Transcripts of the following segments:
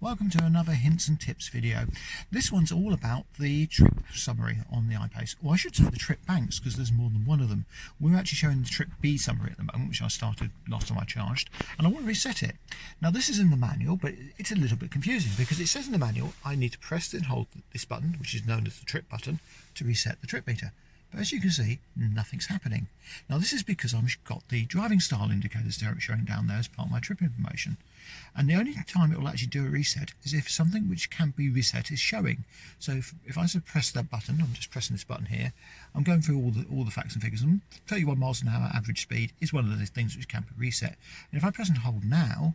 Welcome to another hints and tips video. This one's all about the trip summary on the I-Pace, or I should say the trip banks, because there's more than one of them. We're actually showing the trip B summary at the moment, which I started last time I charged, and I want to reset it. Now this is in the manual, but it's a little bit confusing because it says in the manual I need to press and hold this button, which is known as the trip button, to reset the trip meter. But as you can see, nothing's happening. Now this is because I've got the driving style indicators there showing down there as part of my trip information. And the only time it will actually do a reset is if something which can be reset is showing. So if I press that button, I'm just pressing this button here, I'm going through all the facts and figures, and 31 miles an hour average speed is one of the things which can be reset. And if I press and hold now,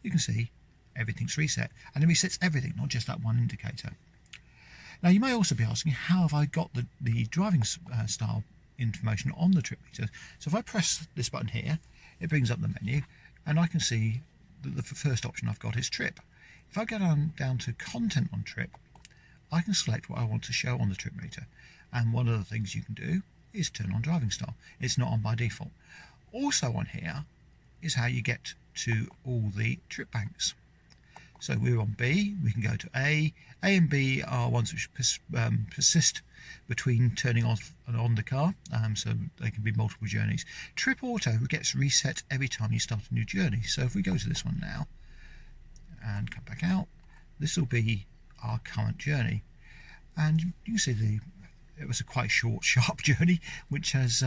you can see everything's reset. And it resets everything, not just that one indicator. Now you may also be asking, how have I got the driving style information on the trip meter? So if I press this button here, it brings up the menu, and I can see that the first option I've got is trip. If I go down to content on trip, I can select what I want to show on the trip meter. And one of the things you can do is turn on driving style. It's not on by default. Also on here is how you get to all the trip banks. So we're on B, we can go to A. A and B are ones which persist between turning off and on the car, so they can be multiple journeys. Trip Auto gets reset every time you start a new journey. So if we go to this one now and come back out, this will be our current journey. And you can see it was a quite short, sharp journey, which has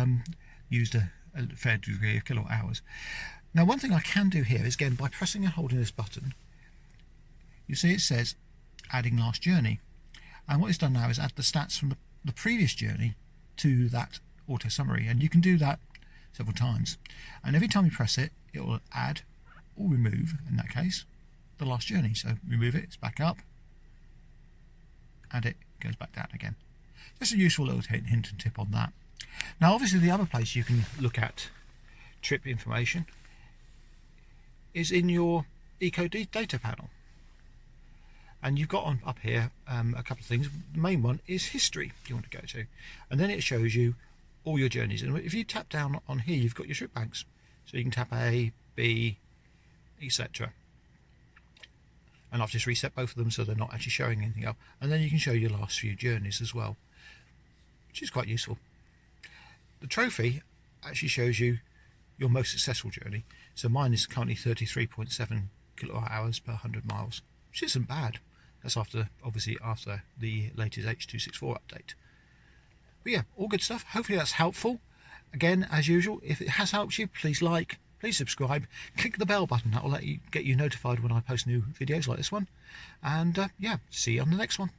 used a fair degree of kilowatt hours. Now one thing I can do here is, again, by pressing and holding this button, you see it says adding last journey, and what it's done now is add the stats from the previous journey to that auto summary, and you can do that several times, and every time you press it, it will add or remove, in that case, the last journey. So remove it, it's back up, add it, goes back down again. Just a useful little hint and tip on that. Now obviously the other place you can look at trip information is in your Eco data panel. And you've got on up here a couple of things. The main one is history you want to go to, and then it shows you all your journeys. And if you tap down on here, you've got your trip banks, so you can tap A, B, etc. And I've just reset both of them so they're not actually showing anything up. And then you can show your last few journeys as well, which is quite useful. The trophy actually shows you your most successful journey. So mine is currently 33.7 kilowatt hours per 100 miles, which isn't bad. That's obviously after the latest H.264 update. But yeah, all good stuff. Hopefully that's helpful. Again, as usual, if it has helped you, please like, please subscribe, click the bell button. That will get you notified when I post new videos like this one. And yeah, see you on the next one.